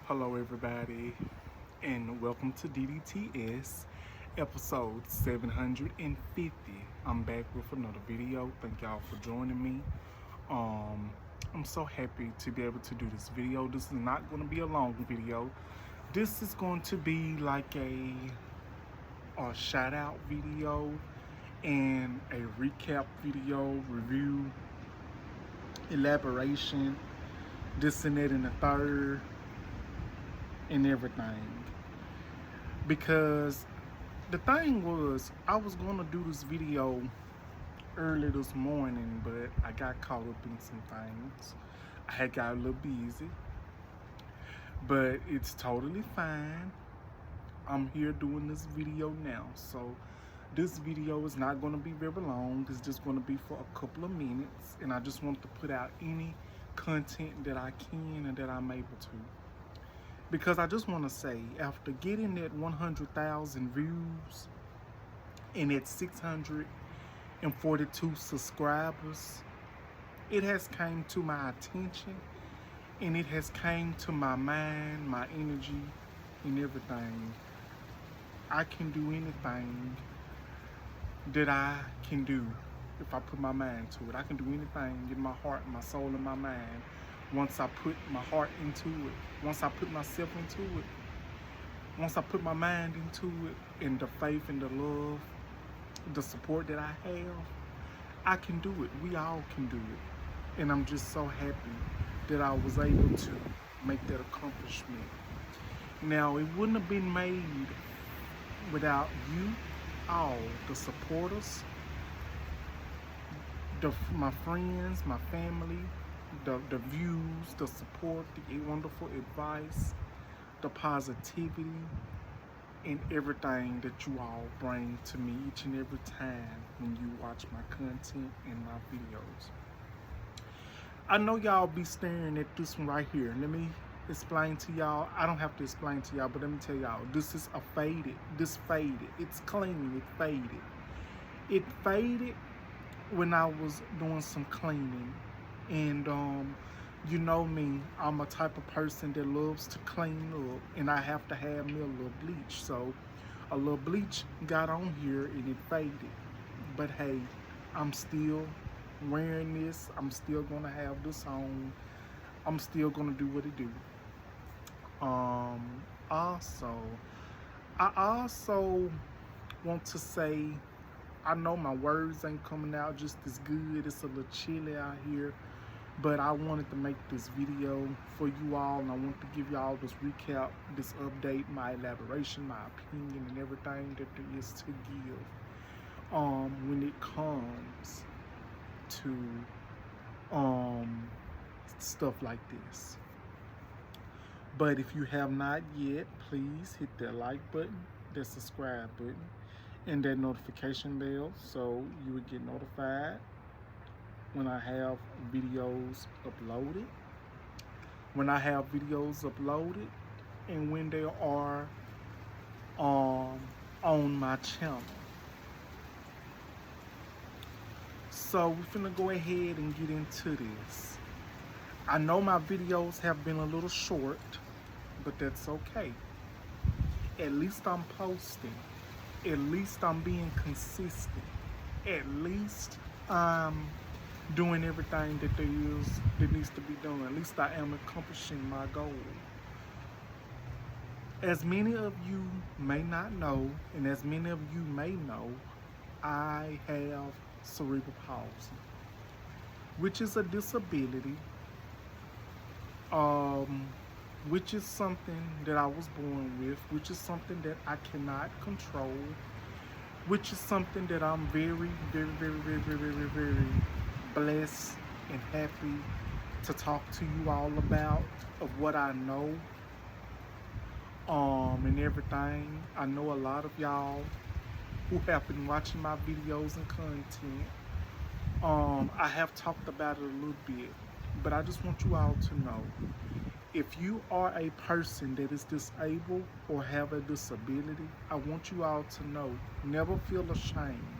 Hello, everybody, and welcome to DDTS episode 750. I'm back with another video. Thank y'all for joining me. I'm so happy to be able to do this video. This is not going to be a long video. This is going to be like a shout out video and a recap video, review, elaboration, this and that and the third, and everything. Because the thing was, I was gonna do this video early this morning, but I got caught up in some things. I had got a little busy, but it's totally fine. I'm here doing this video now, so this video is not going to be very long. It's just going to be for a couple of minutes, and I just want to put out any content that I can and that I'm able to. Because I just want to say, after getting that 100,000 views and at 642 subscribers, it has came to my attention and it has came to my mind, my energy, and everything. I can do anything that I can do if I put my mind to it. I can do anything in my heart, my soul, and my mind. Once I put my heart into it, once I put myself into it, once I put my mind into it, and the faith and the love, the support that I have, I can do it. We all can do it. And I'm just so happy that I was able to make that accomplishment. Now, it wouldn't have been made without you all, the supporters, my friends, my family, the views, the support, the wonderful advice, the positivity, and everything that you all bring to me each and every time when you watch my content and my videos. I know y'all be staring at this one right here. Let me explain to y'all. I don't have to explain to y'all, but let me tell y'all, this is faded. It's clean. It faded. It faded when I was doing some cleaning. And you know me, I'm a type of person that loves to clean up, and I have to have me a little bleach. So a little bleach got on here and it faded. But hey, I'm still wearing this. I'm still gonna have this on. I'm still gonna do what it do. I also want to say, I know my words ain't coming out just as good. It's a little chilly out here, but I wanted to make this video for you all, and I want to give y'all this recap, this update, my elaboration, my opinion, and everything that there is to give when it comes to stuff like this. But if you have not yet, please hit that like button, that subscribe button, and that notification bell so you will get notified when I have videos uploaded. And when they are on my channel. So we're finna go ahead and get into this. I know my videos have been a little short, but that's okay. At least I'm posting. At least I'm being consistent. At least I'm doing everything that needs to be done. At least I am accomplishing my goal. As many of you may not know, and as many of you may know, I have cerebral palsy, which is a disability, which is something that I was born with, which is something that I cannot control, which is something that I'm very, very, very, very, very, very, very blessed and happy to talk to you all about, of what I know, and everything. I know a lot of y'all who have been watching my videos and content. I have talked about it a little bit, but I just want you all to know, if you are a person that is disabled or have a disability, I want you all to know, never feel ashamed.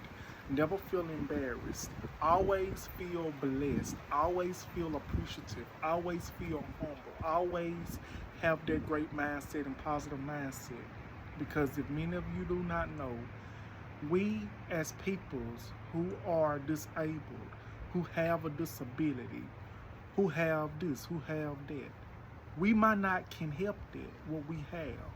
Never feel embarrassed. Always feel blessed. Always feel appreciative. Always feel humble. Always have that great mindset and positive mindset. Because if many of you do not know, we as peoples who are disabled, who have a disability, who have this, who have that, we might not can help that, what we have.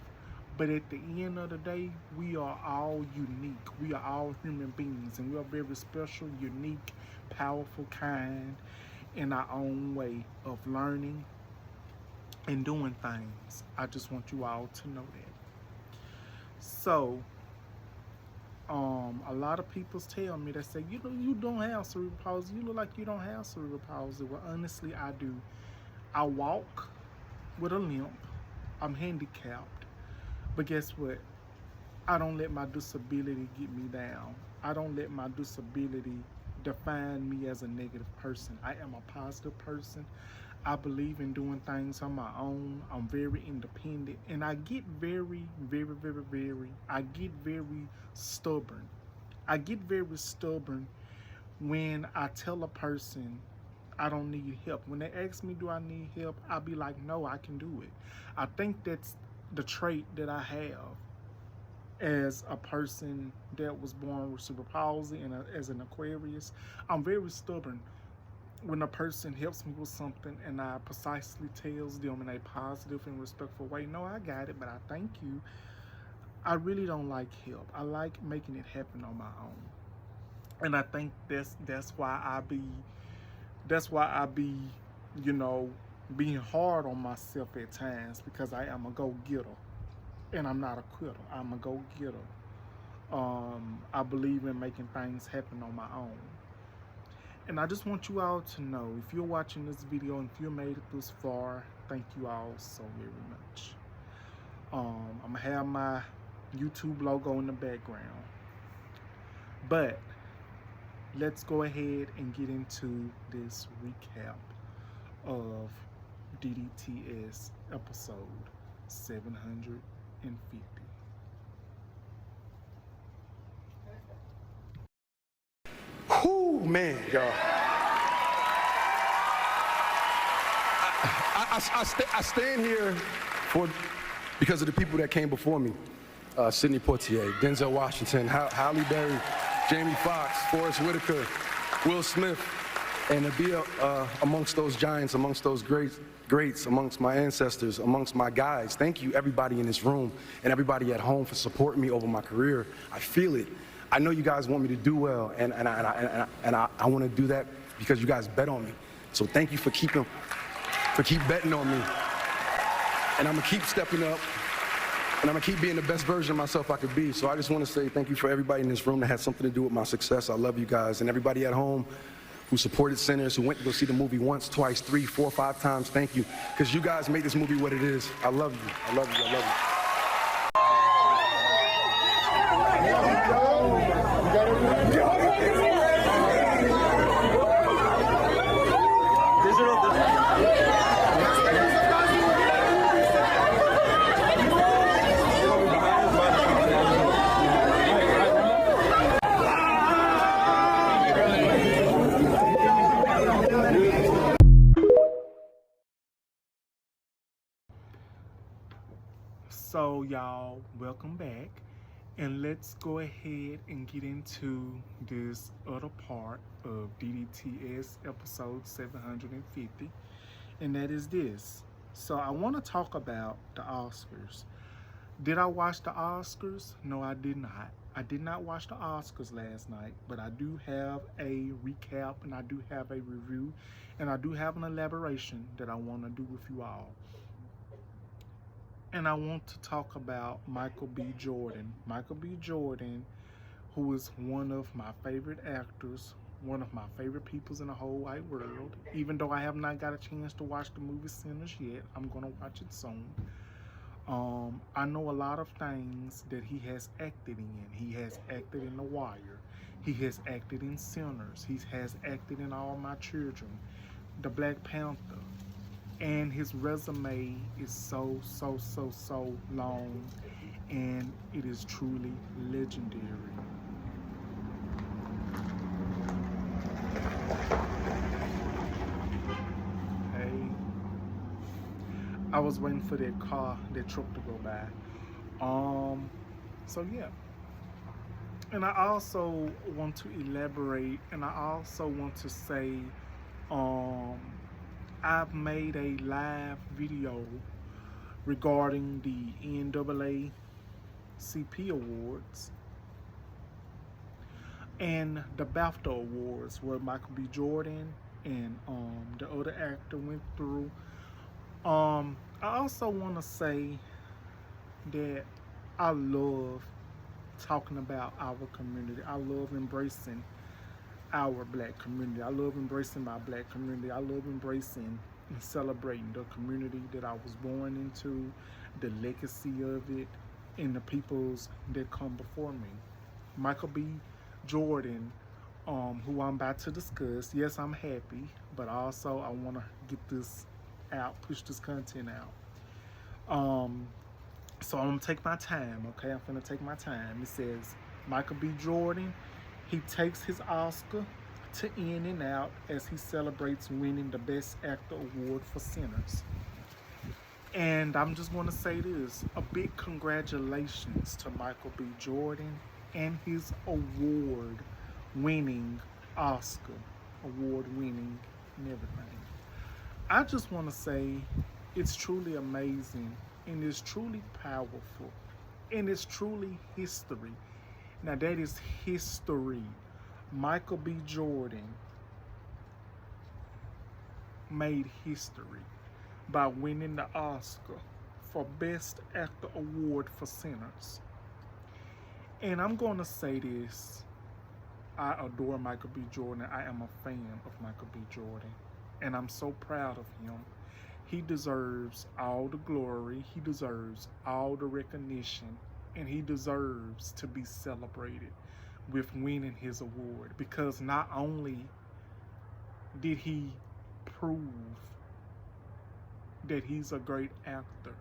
But at the end of the day, we are all unique. We are all human beings, and we are very special, unique, powerful, kind, in our own way of learning and doing things. I just want you all to know that. So, a lot of people tell me, they say, you know, you don't have cerebral palsy. You look like you don't have cerebral palsy. Well, honestly, I do. I walk with a limp. I'm handicapped. But guess what? I don't let my disability get me down. I don't let my disability define me as a negative person. I am a positive person. I believe in doing things on my own. I'm very independent, and I get very stubborn. I get very stubborn when I tell a person I don't need help. When they ask me, do I need help? I'll be like, no, I can do it. I think that's the trait that I have as a person that was born with cerebral palsy and as an Aquarius. I'm very stubborn. When a person helps me with something and I precisely tells them in a positive and respectful way, no, I got it, but I thank you. I really don't like help. I like making it happen on my own. And I think that's why I be, you know, being hard on myself at times, because I am a go-getter and I'm not a quitter. I'm a go-getter. I believe in making things happen on my own. And I just want you all to know, if you're watching this video and if you made it this far, thank you all so very much. I'm gonna have my YouTube logo in the background. But let's go ahead and get into this recap of DDTS episode 750. Whoo, man, y'all. I stand here because of the people that came before me. Sidney Poitier, Denzel Washington, Halle Berry, Jamie Foxx, Forrest Whitaker, Will Smith, and to be amongst those giants, amongst those greats, amongst my ancestors, amongst my guys. Thank you, everybody in this room and everybody at home, for supporting me over my career. I feel it. I know you guys want me to do well, and I want to do that because you guys bet on me. So thank you for keep betting on me. And I'm gonna keep stepping up, and I'm gonna keep being the best version of myself I could be. So I just want to say thank you for everybody in this room that had something to do with my success. I love you guys, and everybody at home who supported Sinners, who went to go see the movie once, twice, 3, 4, 5 times. Thank you, because you guys made this movie what it is. I love you. I love you. I love you. So y'all, welcome back, and let's go ahead and get into this other part of DDTS episode 750, and that is this. So I want to talk about the Oscars. Did I watch the Oscars? No, I did not. I did not watch the Oscars last night, but I do have a recap, and I do have a review, and I do have an elaboration that I want to do with you all. And I want to talk about Michael B. Jordan. Michael B. Jordan, who is one of my favorite actors, one of my favorite peoples in the whole wide world. Even though I have not got a chance to watch the movie Sinners yet, I'm going to watch it soon. I know a lot of things that he has acted in. He has acted in The Wire. He has acted in Sinners. He has acted in All My Children, The Black Panther. And his resume is so long, and it is truly legendary. Hey, I was waiting for that car, that truck to go by. So yeah. And I also want to elaborate, and I also want to say, um, I've made a live video regarding the NAACP Awards and the BAFTA Awards, where Michael B. Jordan and the other actor went through. I also want to say that I love talking about our community. I love embracing our black community. I love embracing my black community. I love embracing and celebrating the community that I was born into, the legacy of it, and the peoples that come before me. Michael B. Jordan, who I'm about to discuss, yes, I'm happy, but also I want to get this out, push this content out. So I'm gonna take my time, okay? I'm gonna take my time. It says Michael B. Jordan, he takes his Oscar to In and Out as he celebrates winning the Best Actor award for Sinners. And I'm just gonna say this: a big congratulations to Michael B. Jordan and his award-winning Oscar, award-winning and everything. I just want to say it's truly amazing and it's truly powerful and it's truly history. Now that is history. Michael B. Jordan made history by winning the Oscar for Best Actor Award for Sinners. And I'm going to say this: I adore Michael B. Jordan. I am a fan of Michael B. Jordan. And I'm so proud of him. He deserves all the glory. He deserves all the recognition. And he deserves to be celebrated with winning his award. Because not only did he prove that he's a great actor,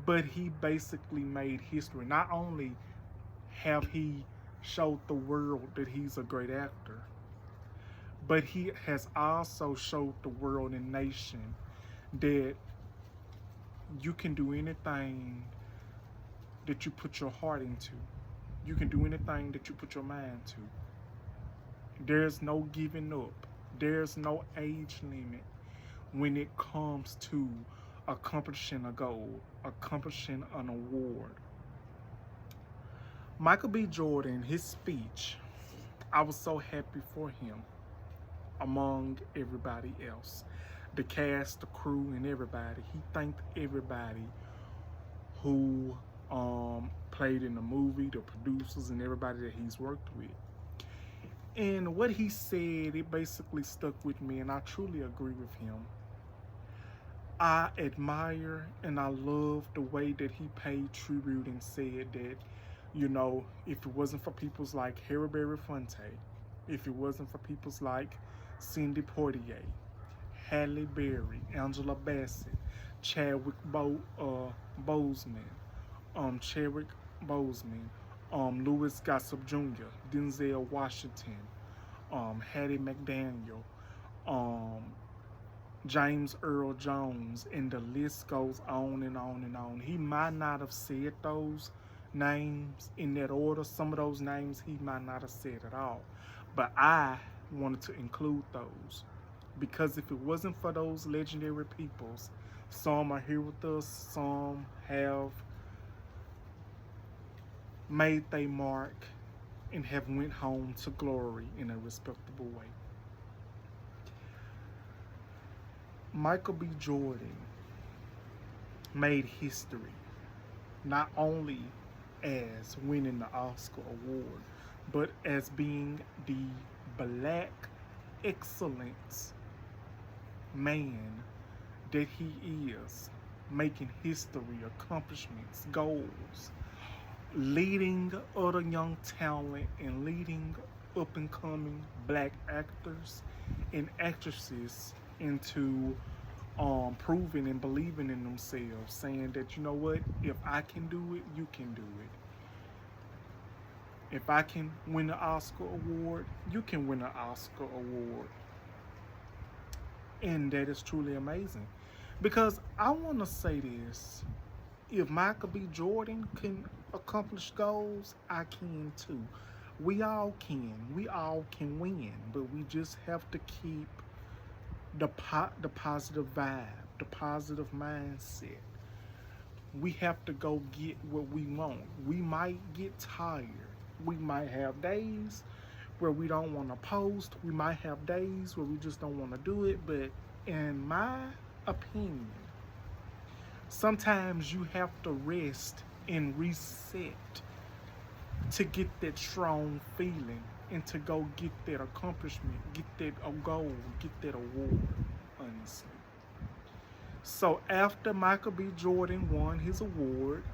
but he basically made history. Not only have he showed the world that he's a great actor, but he has also showed the world and nation that you can do anything that you put your heart into. You can do anything that you put your mind to. There's no giving up. There's no age limit when it comes to accomplishing a goal, accomplishing an award. Michael B. Jordan, his speech, I was so happy for him among everybody else. The cast, the crew, and everybody. He thanked everybody who played in the movie, the producers, and everybody that he's worked with. And what he said, it basically stuck with me, and I truly agree with him. I admire and I love the way that he paid tribute and said that, you know, if it wasn't for peoples like Harry Belafonte, if it wasn't for peoples like Cindy Poitier, Halle Berry, Angela Bassett, Chadwick Boseman, Louis Gossett Jr., Denzel Washington, Hattie McDaniel, James Earl Jones, and the list goes on and on and on. He might not have said those names in that order. Some of those names he might not have said at all. But I wanted to include those because if it wasn't for those legendary peoples, some are here with us, some have made their mark and have went home to glory in a respectable way. Michael B. Jordan made history, not only as winning the Oscar award, but as being the black excellence man that he is, making history, accomplishments, goals, leading other young talent and leading up-and-coming black actors and actresses into proving and believing in themselves, saying that, you know what, if I can do it, you can do it. If I can win an Oscar award, you can win an Oscar award. And that is truly amazing Because I want to say this: if Michael B. Jordan can accomplish goals, I can too. We all can. We all can win, but we just have to keep the positive vibe, the positive mindset. We have to go get what we want. We might get tired. We might have days where we don't want to post. We might have days where we just don't want to do it. But in my opinion, sometimes you have to rest and reset to get that strong feeling and to go get that accomplishment, get that a goal, get that award, honestly. So after Michael B. Jordan won his award,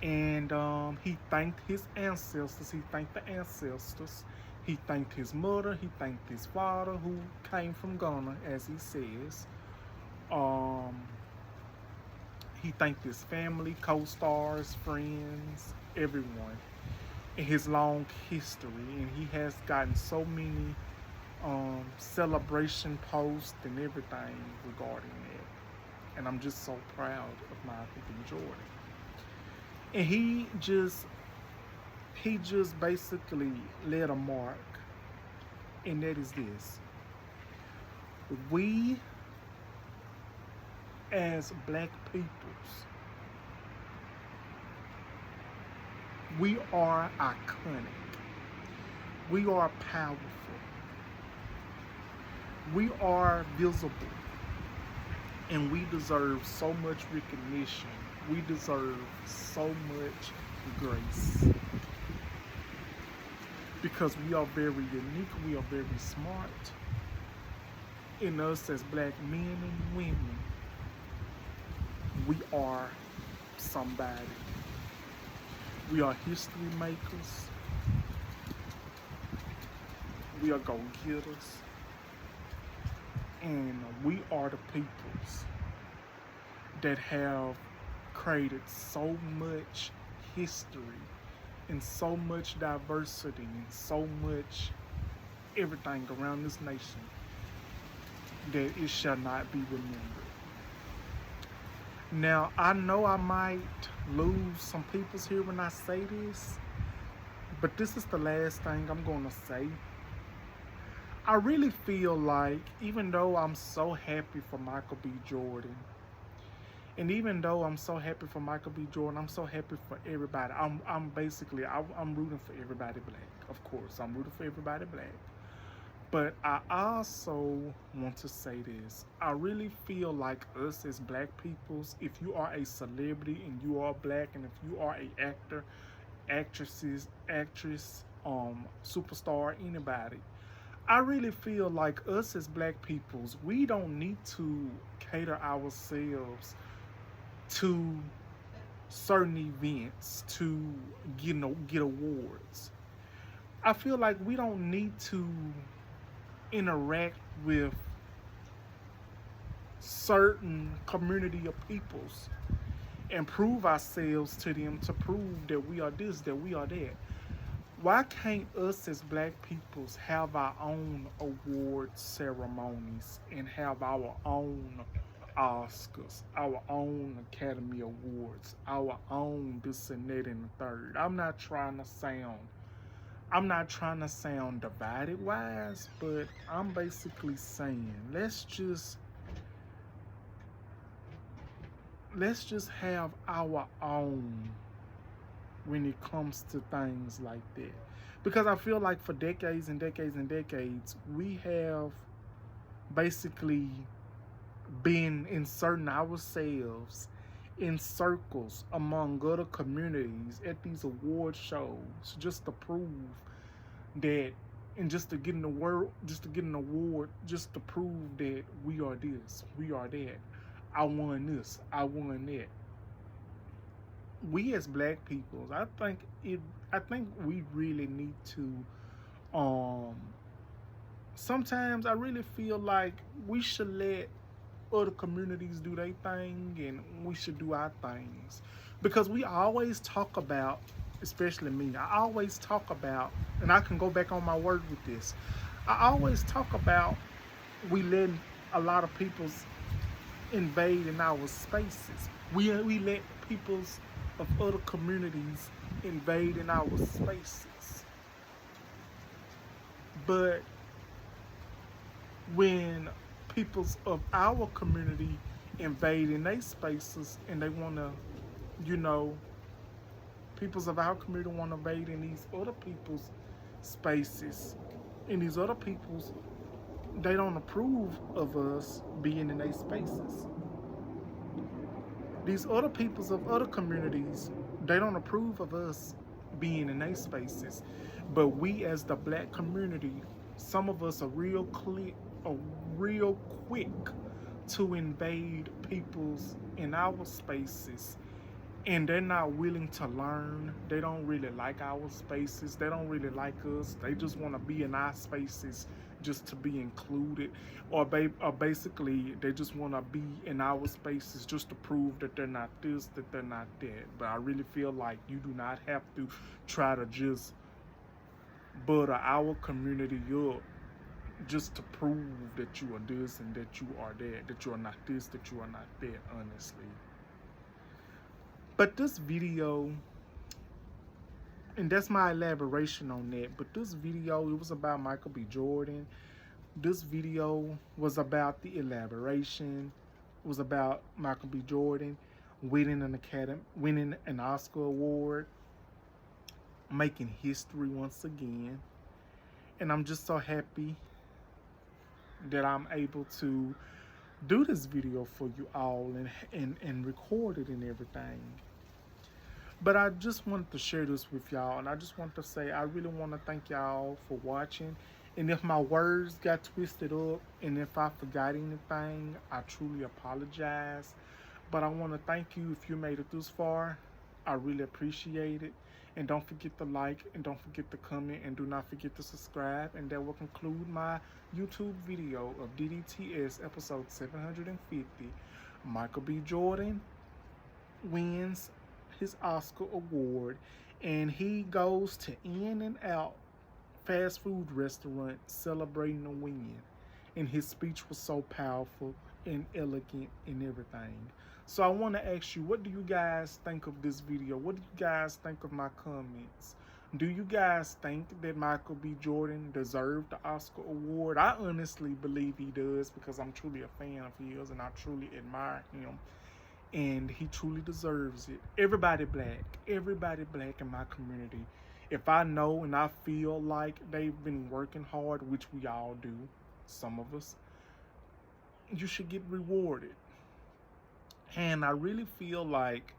and he thanked his ancestors, he thanked his mother, he thanked his father, who came from Ghana, as he says. Um, he thanked his family, co-stars, friends, everyone in his long history, and he has gotten so many celebration posts and everything regarding that. And I'm just so proud of Michael B. Jordan. And he just basically led a mark, and that is this: we as black peoples, we are iconic, we are powerful, we are visible, and we deserve so much recognition. We deserve so much grace. Because we are very unique, we are very smart. In us as black men and women, we are somebody. We are history makers. We are go-getters. And we are the peoples that have created so much history and so much diversity and so much everything around this nation that it shall not be remembered. Now, I know I might lose some peoples here when I say this, but this is the last thing I'm going to say. I really feel like, even though I'm so happy for Michael B. Jordan, and even though I'm so happy for Michael B. Jordan, I'm so happy for everybody. I'm rooting for everybody black. Of course, I'm rooting for everybody black. But I also want to say this. I really feel like us as black peoples, if you are a celebrity and you are black, and if you are an actor, actress, superstar, anybody, I really feel like us as black peoples, we don't need to cater ourselves to certain events to get awards. I feel like we don't need to interact with certain community of peoples and prove ourselves to them, to prove that we are this, that we are that. Why can't us as black peoples have our own award ceremonies and have our own Oscars, our own Academy Awards, our own this and that and the third? I'm not trying to sound divided wise, but I'm basically saying let's just have our own when it comes to things like that. Because I feel like for decades and decades and decades, we have basically been inserting ourselves in circles among other communities at these award shows just to prove that, and just to get an award, just to prove that we are this, we are that. I won this, I won that. We as black people, I think we really need to sometimes I really feel like we should let other communities do their thing and we should do our things. Because we always talk about, especially me, I always talk about, and I can go back on my word with this, I always talk about we letting a lot of people's invading our spaces. We let peoples of other communities invade in our spaces. But when peoples of our community invade in their spaces and they want to, you know, peoples of our community want to invade in these other people's spaces, and these other peoples, they don't approve of us being in their spaces. These other peoples of other communities, they don't approve of us being in their spaces. But we as the black community, some of us are real quick to invade people's in our spaces, and they're not willing to learn. They don't really like our spaces. They don't really like us. They just want to be in our spaces just to be included, or basically they just want to be in our spaces just to prove that they're not this, that they're not that. But I really feel like you do not have to try to just butter our community up just to prove that you are this and that you are that you are not this, that you are not that, honestly. But this video, and that's my elaboration on that, but this video, it was about Michael B. Jordan. This video was about the elaboration. It was about Michael B. Jordan winning an Oscar award, making history once again. And I'm just so happy that I'm able to do this video for you all and record it and everything. But I just wanted to share this with y'all, and I just want to say I really want to thank y'all for watching. And if my words got twisted up and if I forgot anything, I truly apologize. But I want to thank you if you made it this far. I really appreciate it. And don't forget to like, and don't forget to comment, and do not forget to subscribe. And that will conclude my YouTube video of DDTS episode 750. Michael B. Jordan wins his Oscar award, and he goes to In-N-Out fast food restaurant celebrating the win. And his speech was so powerful and elegant and everything. So I want to ask you, what do you guys think of this video? What do you guys think of my comments? Do you guys think that Michael B. Jordan deserved the Oscar award? I honestly believe he does, because I'm truly a fan of his and I truly admire him. And he truly deserves it. Everybody black in my community, if I know and I feel like they've been working hard, which we all do, some of us, you should get rewarded. And I really feel like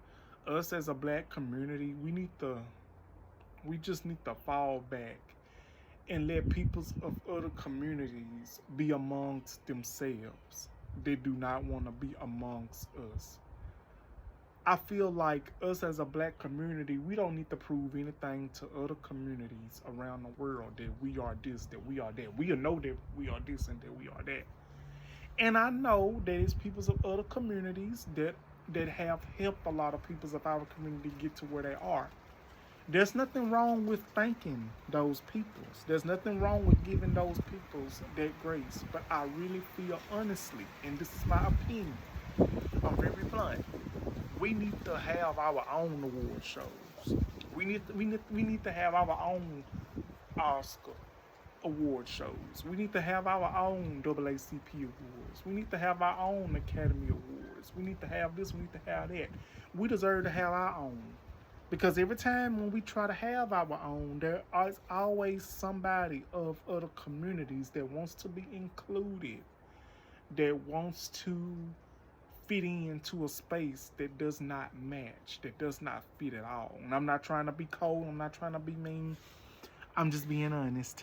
us as a black community, we just need to fall back and let peoples of other communities be amongst themselves. They do not want to be amongst us. I feel like us as a black community, we don't need to prove anything to other communities around the world that we are this, that we are that. We know that we are this and that we are that. And I know that it's peoples of other communities that have helped a lot of peoples of our community get to where they are. There's nothing wrong with thanking those peoples. There's nothing wrong with giving those peoples that grace. But I really feel, honestly, and this is my opinion, I'm very blunt, we need to have our own award shows. We need to have our own Oscar award shows. We need to have our own NAACP awards. We need to have our own Academy Awards. We need to have this, we need to have that. We deserve to have our own. Because every time when we try to have our own, there is always somebody of other communities that wants to be included, that wants to fit into a space that does not match, that does not fit at all. And I'm not trying to be cold, I'm not trying to be mean, I'm just being honest.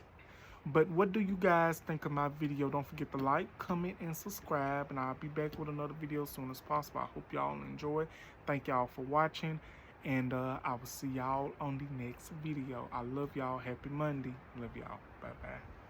But what do you guys think of my video? Don't forget to like, comment, and subscribe, and I'll be back with another video as soon as possible. I hope y'all enjoy. Thank y'all for watching, and I will see y'all on the next video. I love y'all. Happy Monday. Love y'all. Bye-bye.